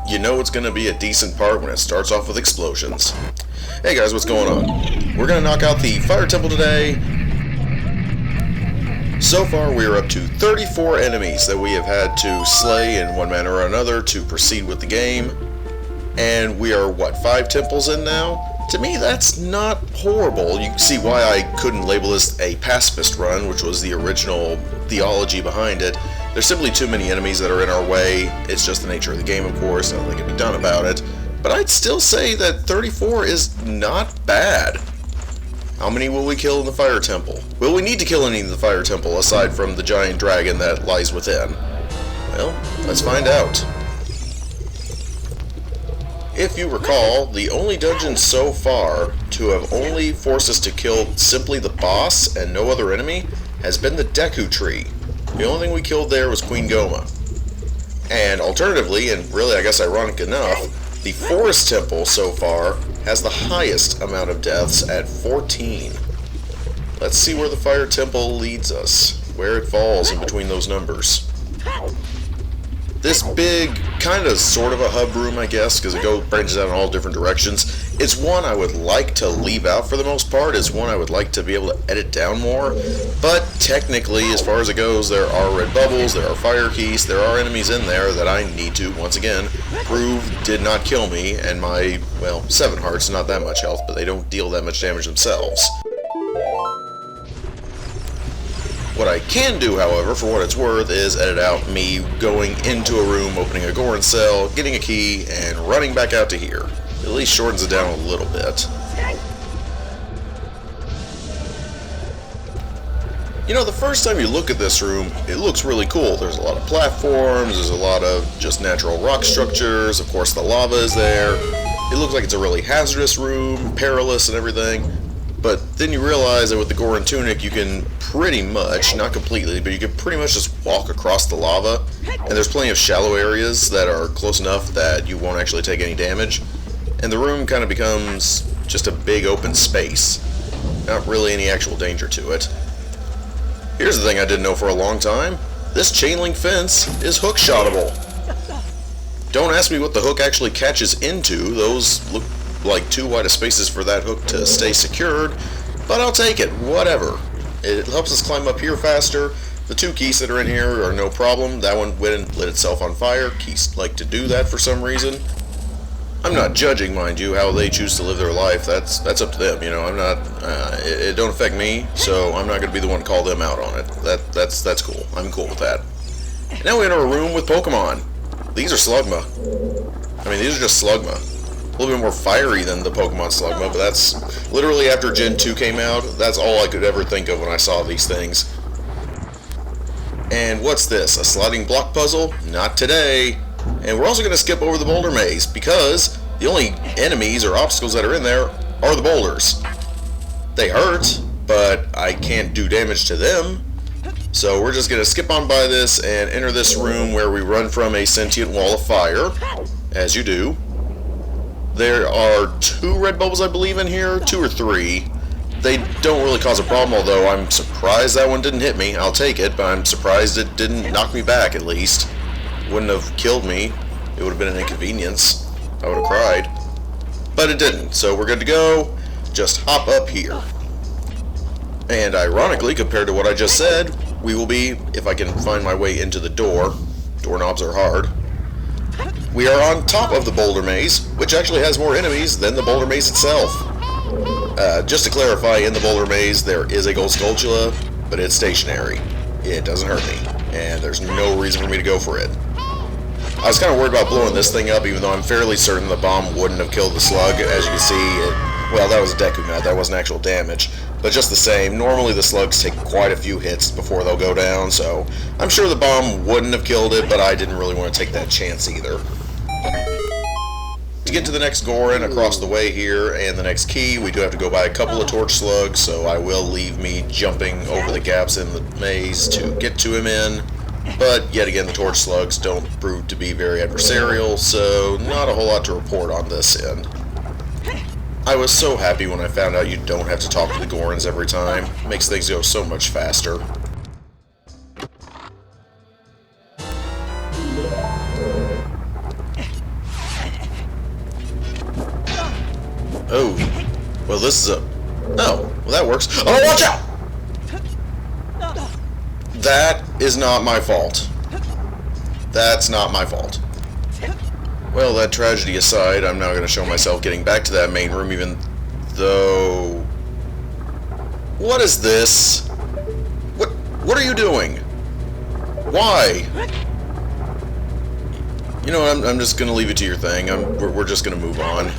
you know it's going to be a decent part when it starts off with explosions. Hey guys, what's going on? We're going to knock out the Fire Temple today. So far we are up to 34 enemies that we have had to slay in one manner or another to proceed with the game. And we are, what, 5 temples in now? To me, that's not horrible. You can see why I couldn't label this a pacifist run, which was the original theology behind it. There's simply too many enemies that are in our way. It's just the nature of the game, of course, nothing can be done about it. But I'd still say that 34 is not bad. How many will we kill in the Fire Temple? Will we need to kill any in the Fire Temple aside from the giant dragon that lies within? Well, let's find out. If you recall, the only dungeon so far to have only forced us to kill simply the boss and no other enemy has been the Deku Tree. The only thing we killed there was Queen Goma. And alternatively, and really I guess ironic enough, the Forest Temple so far has the highest amount of deaths at 14. Let's see where the Fire Temple leads us, where it falls in between those numbers. This big, kind of sort of a hub room, I guess, because it branches out in all different directions. It's one I would like to leave out for the most part. It's one I would like to be able to edit down more. But technically, as far as it goes, there are red bubbles, there are fire keys, there are enemies in there that I need to, once again, prove did not kill me. And my, well, 7 hearts, not that much health, but they don't deal that much damage themselves. What I can do, however, for what it's worth, is edit out me going into a room, opening a Goron cell, getting a key, and running back out to here. At least shortens it down a little bit. You know, the first time you look at this room, it looks really cool. There's a lot of platforms, there's a lot of just natural rock structures, of course the lava is there. It looks like it's a really hazardous room, perilous and everything. But then you realize that with the Goron tunic, you can pretty much, not completely, but you can pretty much just walk across the lava. And there's plenty of shallow areas that are close enough that you won't actually take any damage. And the room kind of becomes just a big open space. Not really any actual danger to it. Here's the thing I didn't know for a long time. This chain link fence is hook shotable. Don't ask me what the hook actually catches into. Those look like too wide of spaces for that hook to stay secured, but I'll take it, whatever. It helps us climb up here faster. The 2 keys that are in here are no problem. That one went and lit itself on fire. Keys like to do that for some reason. I'm not judging, mind you, how they choose to live their life. That's up to them, you know. I'm not, it don't affect me, so I'm not going to be the one to call them out on it. That's cool. I'm cool with that. And now we enter a room with Pokemon. These are Slugma. I mean, these are just Slugma. A little bit more fiery than the Pokemon Slugma, but that's literally after Gen 2 came out. That's all I could ever think of when I saw these things. And what's this? A sliding block puzzle? Not today. And we're also going to skip over the boulder maze, because the only enemies or obstacles that are in there are the boulders. They hurt, but I can't do damage to them. So we're just going to skip on by this and enter this room where we run from a sentient wall of fire, as you do. There are 2 red bubbles, I believe, in here. 2 or 3. They don't really cause a problem, although I'm surprised that one didn't hit me. I'll take it, but I'm surprised it didn't knock me back, at least. Wouldn't have killed me. It would have been an inconvenience. I would have cried. But it didn't, so we're good to go. Just hop up here. And ironically, compared to what I just said, we will be, if I can find my way into the door. Doorknobs are hard. We are on top of the boulder maze, which actually has more enemies than the boulder maze itself. Just to clarify, in the boulder maze there is a gold Skulltula, but it's stationary. It doesn't hurt me, and there's no reason for me to go for it. I was kind of worried about blowing this thing up, even though I'm fairly certain the bomb wouldn't have killed the slug. As you can see, well, that was a Deku Nut, that wasn't actual damage. But just the same, normally the slugs take quite a few hits before they'll go down, so I'm sure the bomb wouldn't have killed it, but I didn't really want to take that chance either. To get to the next Goron across the way here and the next key, we do have to go by a couple of torch slugs, so I will leave me jumping over the gaps in the maze to get to him in. But yet again, the torch slugs don't prove to be very adversarial, so not a whole lot to report on this end. I was so happy when I found out you don't have to talk to the Gorons every time. It makes things go so much faster. Oh. Well, this is a... Oh, well that works. Oh, watch out! That is not my fault. That's not my fault. Well, that tragedy aside, I'm now going to show myself getting back to that main room, even though... What is this? What are you doing? Why? You know what, I'm just going to leave it to your thing. We're just going to move on.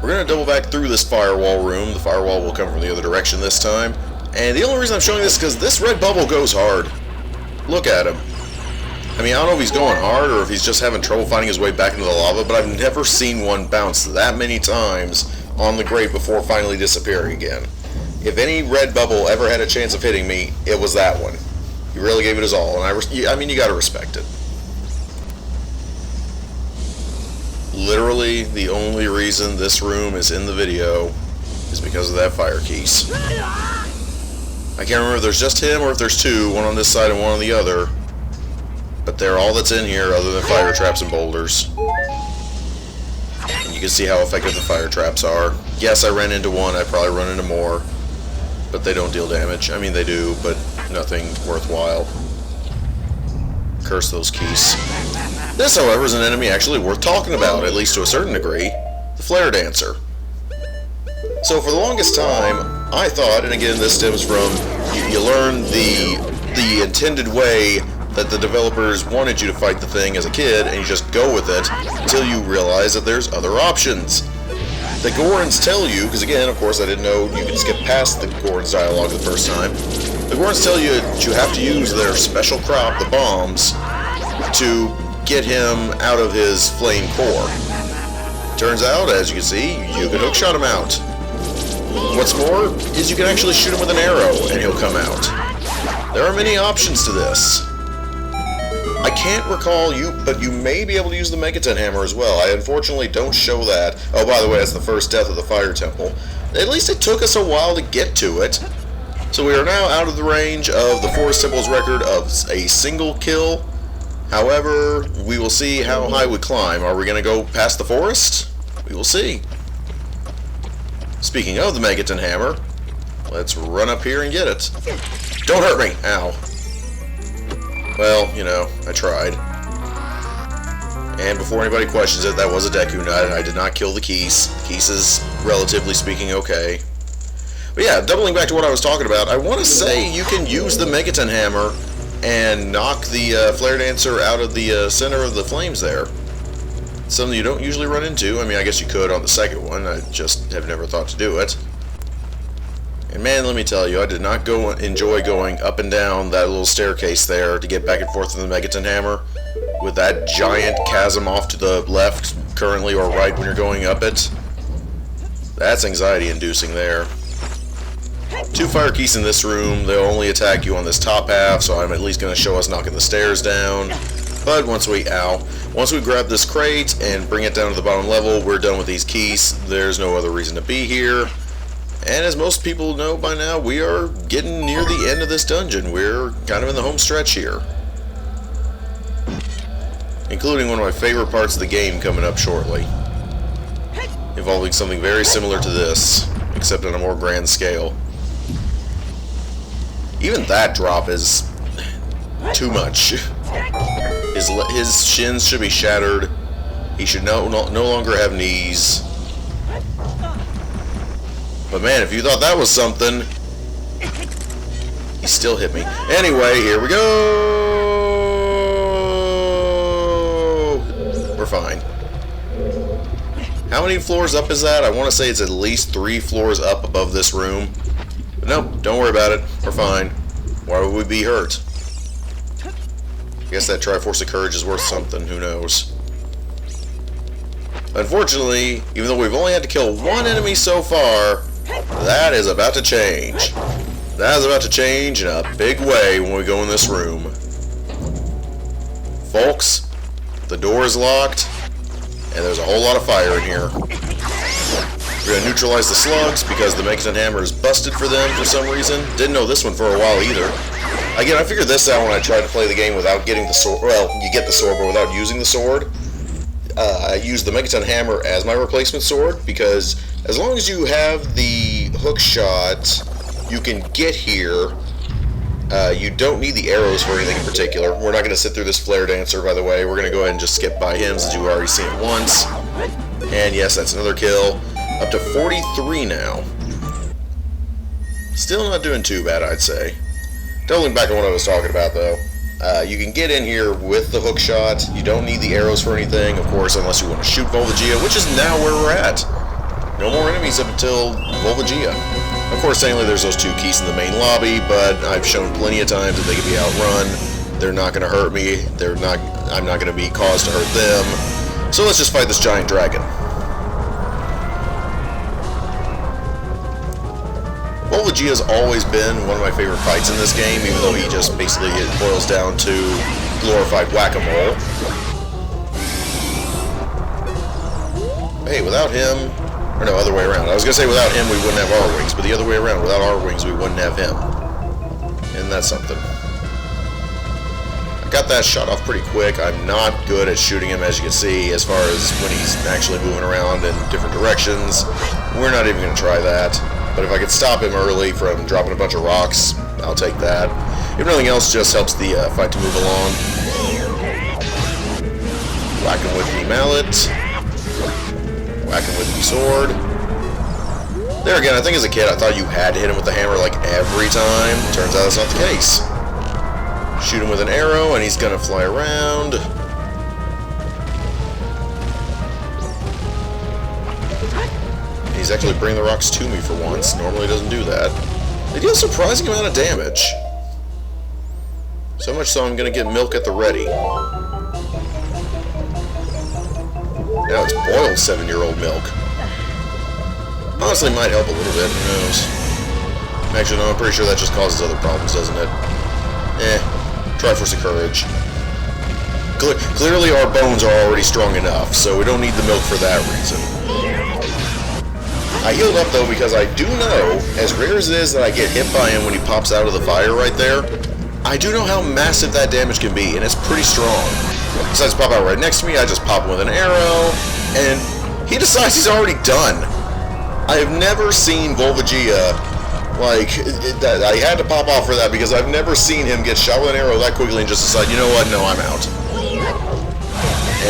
We're going to double back through this firewall room. The firewall will come from the other direction this time. And the only reason I'm showing this is because this red bubble goes hard. Look at him. I mean, I don't know if he's going hard or if he's just having trouble finding his way back into the lava, but I've never seen one bounce that many times on the grate before finally disappearing again. If any red bubble ever had a chance of hitting me, it was that one. He really gave it his all, and I mean, you gotta respect it. Literally, the only reason this room is in the video is because of that fire keys. I can't remember if there's just him or if there's two, one on this side and one on the other. But they're all that's in here other than fire traps and boulders. And you can see how effective the fire traps are. Yes, I ran into one, I probably run into more. But they don't deal damage. I mean, they do, but nothing worthwhile. Curse those keys. This, however, is an enemy actually worth talking about, at least to a certain degree. The Flare Dancer. So for the longest time, I thought, and again this stems from, you learn the intended way that the developers wanted you to fight the thing as a kid, and you just go with it until you realize that there's other options. The Gorons tell you, because again, of course, I didn't know you could skip past the Gorons dialogue the first time. The Gorons tell you that you have to use their special crop, the bombs, to get him out of his flame core. Turns out, as you can see, you can hookshot him out. What's more, is you can actually shoot him with an arrow, and he'll come out. There are many options to this. I can't recall but you may be able to use the Megaton Hammer as well. I unfortunately don't show that. Oh, by the way, that's the first death of the Fire Temple. At least it took us a while to get to it. So we are now out of the range of the Forest Temple's record of a single kill. However, we will see how high we climb. Are we going to go past the forest? We will see. Speaking of the Megaton Hammer, let's run up here and get it. Don't hurt me! Ow. Well, you know, I tried. And before anybody questions it, that was a Deku Nut. I did not kill the Keese. Keese is, relatively speaking, okay. But yeah, doubling back to what I was talking about, I want to say you can use the Megaton Hammer and knock the Flare Dancer out of the center of the flames there. Something you don't usually run into. I mean, I guess you could on the second one. I just have never thought to do it. And man, let me tell you, I did not enjoy going up and down that little staircase there to get back and forth with the Megaton Hammer, with that giant chasm off to the left currently or right when you're going up it. That's anxiety-inducing there. Two fire keys in this room. They'll only attack you on this top half, so I'm at least going to show us knocking the stairs down. But once we grab this crate and bring it down to the bottom level, we're done with these keys. There's no other reason to be here. And as most people know by now, we are getting near the end of this dungeon. We're kind of in the home stretch here. Including one of my favorite parts of the game coming up shortly. Involving something very similar to this, except on a more grand scale. Even that drop is too much. His shins should be shattered. He should no longer have knees. But man, if you thought that was something, he still hit me. Anyway, here we go! We're fine. How many floors up is that? I want to say it's at least 3 floors up above this room. But nope, don't worry about it. We're fine. Why would we be hurt? I guess that Triforce of Courage is worth something. Who knows? Unfortunately, even though we've only had to kill one enemy so far, that is about to change. That is about to change in a big way when we go in this room. Folks, the door is locked, and there's a whole lot of fire in here. We're going to neutralize the slugs because the Megaton Hammer is busted for them for some reason. Didn't know this one for a while either. Again, I figured this out when I tried to play the game without getting the sword. Well, you get the sword, but without using the sword. I used the Megaton Hammer as my replacement sword because as long as you have the hook shot, you can get here. You don't need the arrows for anything in particular. We're not going to sit through this Flare Dancer, by the way. We're going to go ahead and just skip by him since you've already seen it once. And yes, that's another kill. Up to 43 now. Still not doing too bad, I'd say. Doubling back on what I was talking about, though. You can get in here with the hook shot. You don't need the arrows for anything, of course, unless you want to shoot Volvagia, which is now where we're at. No more enemies up until Volvagia. Of course, technically there's those two keys in the main lobby, but I've shown plenty of times that they can be outrun. They're not going to hurt me. I'm not going to be caused to hurt them. So let's just fight this giant dragon. Volvagia has always been one of my favorite fights in this game, even though he just basically it boils down to glorified whack-a-mole. Hey, without him, or no, other way around. I was going to say without him we wouldn't have our wings, but the other way around, without our wings we wouldn't have him. And that's something. I got that shot off pretty quick. I'm not good at shooting him, as you can see, as far as when he's actually moving around in different directions. We're not even going to try that. But if I could stop him early from dropping a bunch of rocks, I'll take that. If nothing else, just helps the fight to move along. Whack him with the mallet. Whack him with the sword. There again, I think as a kid I thought you had to hit him with the hammer like every time. Turns out that's not the case. Shoot him with an arrow and he's gonna fly around. He's actually bringing the rocks to me for once. Normally doesn't do that. They deal a surprising amount of damage. So much so I'm going to get milk at the ready. Now it's boiled 7-year-old milk. Honestly, might help a little bit. Who knows? Actually, no, I'm pretty sure that just causes other problems, doesn't it? Triforce of Courage. Clearly our bones are already strong enough, so we don't need the milk for that reason. I healed up though because I do know, as rare as it is that I get hit by him when he pops out of the fire right there, I do know how massive that damage can be, and it's pretty strong. Besides pop out right next to me, I just pop him with an arrow, and he decides he's already done. I have never seen Volvagia, like, I had to pop off for that because I've never seen him get shot with an arrow that quickly and just decide, you know what, no, I'm out.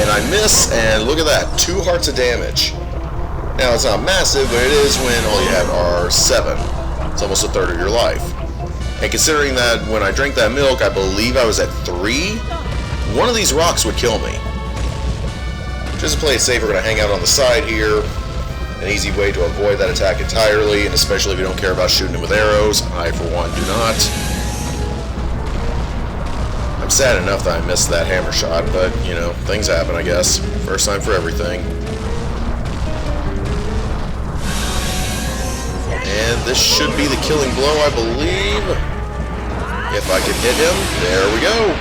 And I miss, and look at that, 2 hearts of damage. Now, it's not massive, but it is when all you have are 7. It's almost a third of your life. And considering that when I drank that milk, I believe I was at 3, one of these rocks would kill me. Just to play it safe, we're going to hang out on the side here. An easy way to avoid that attack entirely, and especially if you don't care about shooting him with arrows. I, for one, do not. I'm sad enough that I missed that hammer shot, but, you know, things happen, I guess. First time for everything. And this should be the killing blow, I believe. If I can hit him, there we go.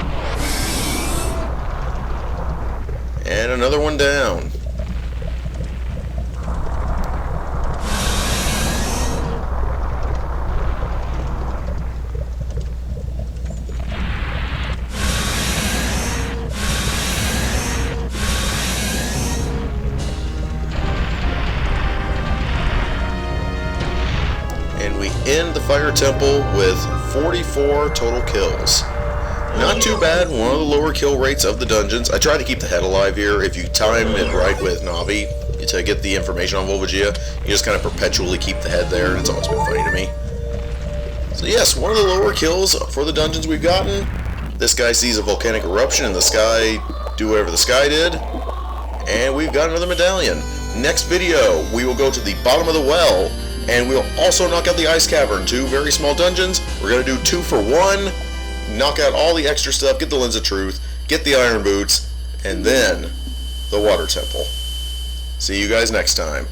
And another one down. And we end the Fire Temple with 44 total kills. Not too bad, one of the lower kill rates of the dungeons. I try to keep the head alive here. If you time it right with Navi to get the information on Volvagia, you just kind of perpetually keep the head there, and it's always been funny to me. So yes, one of the lower kills for the dungeons we've gotten. This guy sees a volcanic eruption in the sky, do whatever the sky did, and we've got another medallion. Next video, we will go to the bottom of the well, and we'll also knock out the Ice Cavern, 2 very small dungeons. We're going to do 2 for 1, knock out all the extra stuff, get the Lens of Truth, get the Iron Boots, and then the Water Temple. See you guys next time.